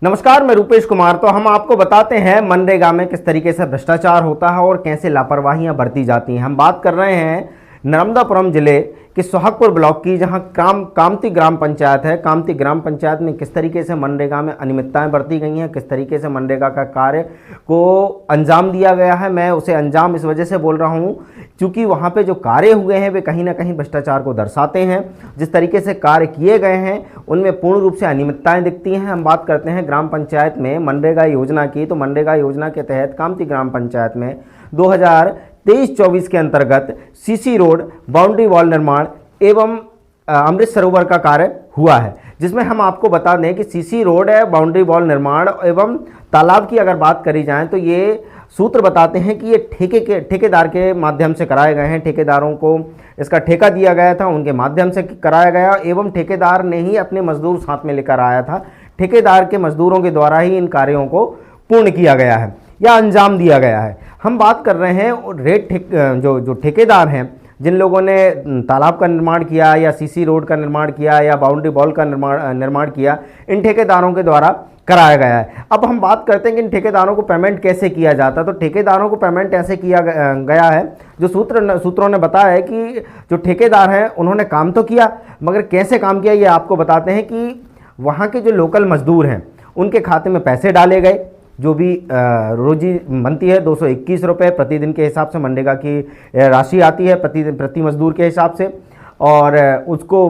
नमस्कार, मैं रूपेश कुमार। तो हम आपको बताते हैं मनरेगा में किस तरीके से भ्रष्टाचार होता है और कैसे लापरवाहियां बरती जाती हैं। हम बात कर रहे हैं नर्मदापुरम जिले के सोहागपुर ब्लॉक की, जहां कामती ग्राम पंचायत है। कामती ग्राम पंचायत में किस तरीके से मनरेगा में अनियमितताएं बरती गई हैं, किस तरीके से मनरेगा का कार्य को अंजाम दिया गया है। मैं उसे अंजाम इस वजह से बोल रहा हूं क्योंकि वहां पे जो कार्य हुए हैं वे कहीं ना कहीं भ्रष्टाचार को दर्शाते हैं। जिस तरीके से कार्य किए गए हैं उनमें पूर्ण रूप से अनियमितताएं दिखती हैं। हम बात करते हैं ग्राम पंचायत में मनरेगा योजना की, तो मनरेगा योजना के तहत कामती ग्राम पंचायत में 2023-24 के अंतर्गत सीसी रोड, बाउंड्री वॉल निर्माण एवं अमृत सरोवर का कार्य हुआ है, जिसमें हम आपको बता दें कि सीसी रोड है, बाउंड्री वॉल निर्माण एवं तालाब की अगर बात करी जाए तो ये सूत्र बताते हैं कि ये ठेकेदार के माध्यम से कराए गए हैं। ठेकेदारों को इसका ठेका दिया गया था, उनके माध्यम से कराया गया एवं ठेकेदार ने ही अपने मजदूर साथ में लेकर आया था। ठेकेदार के मजदूरों के द्वारा ही इन कार्यों को पूर्ण किया गया है या अंजाम दिया गया है। हम बात कर रहे हैं जो ठेकेदार हैं, जिन लोगों ने तालाब का निर्माण किया या सीसी रोड का निर्माण किया या बाउंड्री वॉल का निर्माण किया, इन ठेकेदारों के द्वारा कराया गया है। अब हम बात करते हैं कि इन ठेकेदारों को पेमेंट कैसे किया जाता है। तो ठेकेदारों को पेमेंट ऐसे किया गया है, जो सूत्रों ने बताया है कि जो ठेकेदार हैं उन्होंने काम तो किया, मगर कैसे काम किया ये आपको बताते हैं कि वहाँ के जो लोकल मजदूर हैं उनके खाते में पैसे डाले गए। जो भी रोजी बनती है 221 रुपये प्रतिदिन के हिसाब से मनरेगा की राशि आती है प्रति मजदूर के हिसाब से, और उसको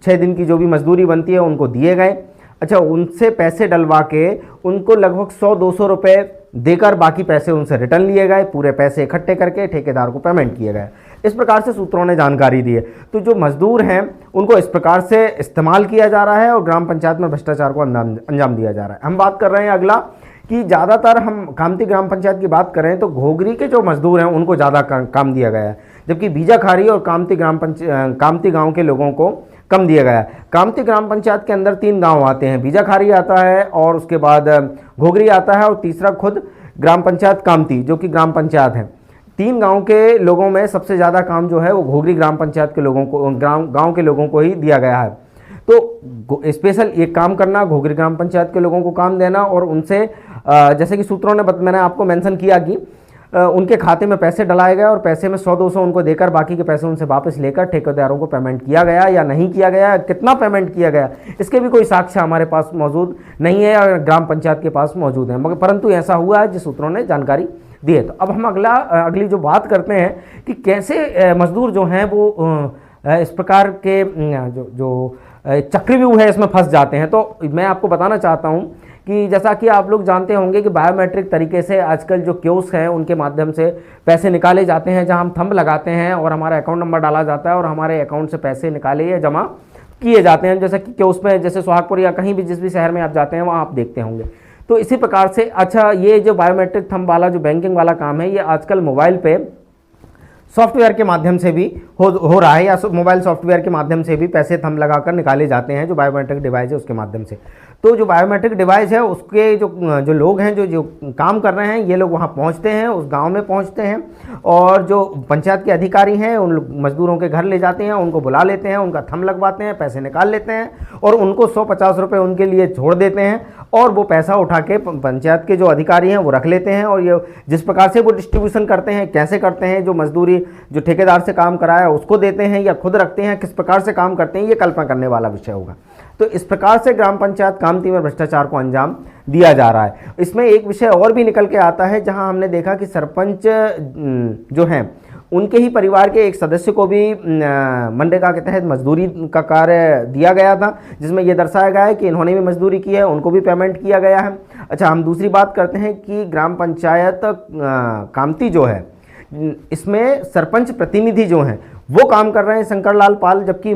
6 दिन की जो भी मजदूरी बनती है उनको दिए गए। अच्छा, उनसे पैसे डलवा के उनको लगभग 100-200 रुपये देकर बाकी पैसे उनसे रिटर्न लिए गए। पूरे पैसे इकट्ठे करके ठेकेदार को पेमेंट किए गए। इस प्रकार से सूत्रों ने जानकारी दी है। तो जो मजदूर हैं उनको इस प्रकार से इस्तेमाल किया जा रहा है और ग्राम पंचायत में भ्रष्टाचार को अंजाम दिया जा रहा है। हम बात कर रहे हैं अगला कि ज़्यादातर हम कामती ग्राम पंचायत की बात करें तो घोगरी के जो मजदूर हैं उनको ज़्यादा काम दिया गया है, जबकि बीजाखारी और कामती गांव के लोगों को कम दिया गया है। कामती ग्राम पंचायत के अंदर 3 गांव आते हैं, बीजाखारी आता है और उसके बाद घोगरी आता है और तीसरा खुद ग्राम पंचायत कामती, जो कि ग्राम पंचायत है। 3 गांव के लोगों में सबसे ज़्यादा काम जो है वो घोगरी ग्राम पंचायत के लोगों को, गाँव के लोगों को ही दिया गया है। तो स्पेशल एक काम करना, घोगरी ग्राम पंचायत के लोगों को काम देना और उनसे जैसे कि सूत्रों ने मैंने आपको मेंशन किया कि उनके खाते में पैसे डलाए गए और पैसे में 100-200 उनको देकर बाकी के पैसे उनसे वापस लेकर ठेकेदारों को पेमेंट किया गया या नहीं किया गया, कितना पेमेंट किया गया, इसके भी कोई साक्ष्य हमारे पास मौजूद नहीं है और ग्राम पंचायत के पास मौजूद है, मगर परंतु ऐसा हुआ है जिस सूत्रों ने जानकारी दी है। तो अब हम अगली जो बात करते हैं कि कैसे मजदूर जो हैं वो इस प्रकार के जो चक्रव्यूह है इसमें फंस जाते हैं। तो मैं आपको बताना चाहता हूं कि जैसा कि आप लोग जानते होंगे कि बायोमेट्रिक तरीके से आजकल जो कियोस्क हैं उनके माध्यम से पैसे निकाले जाते हैं, जहां हम थंब लगाते हैं और हमारा अकाउंट नंबर डाला जाता है और हमारे अकाउंट से पैसे निकाले या जमा किए जाते हैं। जैसा कि कियोस्क में, जैसे सोहागपुर या कहीं भी जिस भी शहर में आप जाते हैं वहाँ आप देखते होंगे। तो इसी प्रकार से अच्छा, ये जो बायोमेट्रिक थंब वाला जो बैंकिंग वाला काम है ये आजकल मोबाइल पे सॉफ्टवेयर के माध्यम से भी हो रहा है, या मोबाइल सॉफ्टवेयर के माध्यम से भी पैसे थंब लगाकर निकाले जाते हैं, जो बायोमेट्रिक डिवाइस है उसके माध्यम से। तो जो बायोमेट्रिक डिवाइस है उसके जो लोग हैं जो काम कर रहे हैं, ये लोग वहाँ पहुँचते हैं, उस गांव में पहुँचते हैं और जो पंचायत के अधिकारी हैं उन मजदूरों के घर ले जाते हैं, उनको बुला लेते हैं, उनका थंब लगवाते हैं, पैसे निकाल लेते हैं और उनको 150 रुपये उनके लिए छोड़ देते हैं और वो पैसा उठा के पंचायत के जो अधिकारी हैं वो रख लेते हैं। और ये जिस प्रकार से वो डिस्ट्रीब्यूशन करते हैं, कैसे करते हैं, जो मजदूरी जो ठेकेदार से काम कराया उसको देते हैं या खुद रखते हैं, किस प्रकार से काम करते हैं, ये कल्पना करने वाला विषय होगा। तो इस प्रकार से ग्राम पंचायत कामती में भ्रष्टाचार को अंजाम दिया जा रहा है। इसमें एक विषय और भी निकल के आता है, जहां हमने देखा कि सरपंच जो हैं उनके ही परिवार के एक सदस्य को भी मनरेगा के तहत मजदूरी का कार्य दिया गया था, जिसमें यह दर्शाया गया है कि इन्होंने भी मजदूरी की है, उनको भी पेमेंट किया गया है। अच्छा, हम दूसरी बात करते हैं कि ग्राम पंचायत कामती जो है इसमें सरपंच प्रतिनिधि जो हैं वो काम कर रहे हैं शंकर लाल पाल, जबकि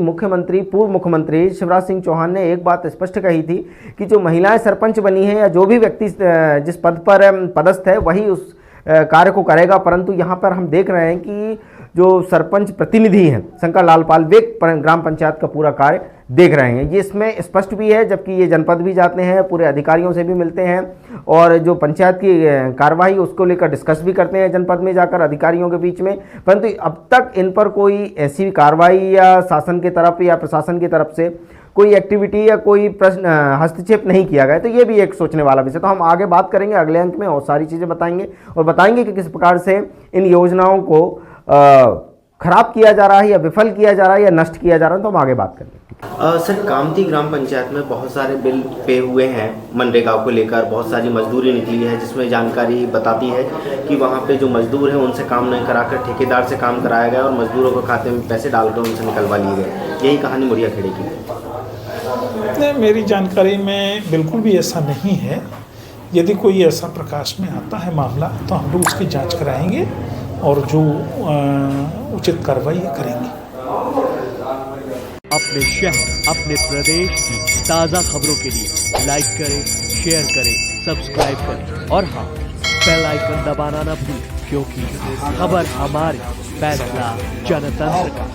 पूर्व मुख्यमंत्री शिवराज सिंह चौहान ने एक बात स्पष्ट कही थी कि जो महिलाएं सरपंच बनी हैं या जो भी व्यक्ति जिस पद पर पदस्थ है वही उस कार्य को करेगा। परंतु यहाँ पर हम देख रहे हैं कि जो सरपंच प्रतिनिधि हैं शंकर लाल पाल, वे ग्राम पंचायत का पूरा कार्य देख रहे हैं। ये इसमें स्पष्ट भी है, जबकि ये जनपद भी जाते हैं, पूरे अधिकारियों से भी मिलते हैं और जो पंचायत की कार्रवाई उसको लेकर डिस्कस भी करते हैं जनपद में जाकर अधिकारियों के बीच में। परंतु अब तक इन पर कोई ऐसी कार्रवाई या शासन की तरफ या प्रशासन की तरफ से कोई एक्टिविटी या कोई प्रश्न हस्तक्षेप नहीं किया गया। तो ये भी एक सोचने वाला विषय। तो हम आगे बात करेंगे अगले अंक में और सारी चीज़ें बताएंगे और बताएंगे कि किस प्रकार से इन योजनाओं को खराब किया जा रहा है या विफल किया जा रहा है या नष्ट किया जा रहा है। तो हम आगे बात करेंगे। सर, कामती ग्राम पंचायत में बहुत सारे बिल पे हुए हैं मनरेगा को लेकर, बहुत सारी मजदूरी निकली है, जिसमें जानकारी बताती है कि वहाँ पे जो मजदूर हैं उनसे काम नहीं कराकर ठेकेदार से काम कराया गया और मजदूरों के खाते में पैसे डालकर उनसे निकलवा लिए गए। यही कहानी मुड़िया खेड़े की। नहीं, मेरी जानकारी में बिल्कुल भी ऐसा नहीं है। यदि कोई ऐसा प्रकाश में आता है मामला तो हम लोग उसकी जांच कराएंगे और जो उचित कार्रवाई करेंगे। अपने शहर, अपने प्रदेश की ताज़ा खबरों के लिए लाइक करें, शेयर करें, सब्सक्राइब करें और हाँ, बेल आइकन दबाना ना भूलें, क्योंकि खबर हमारी, फैसला जनतंत्र का।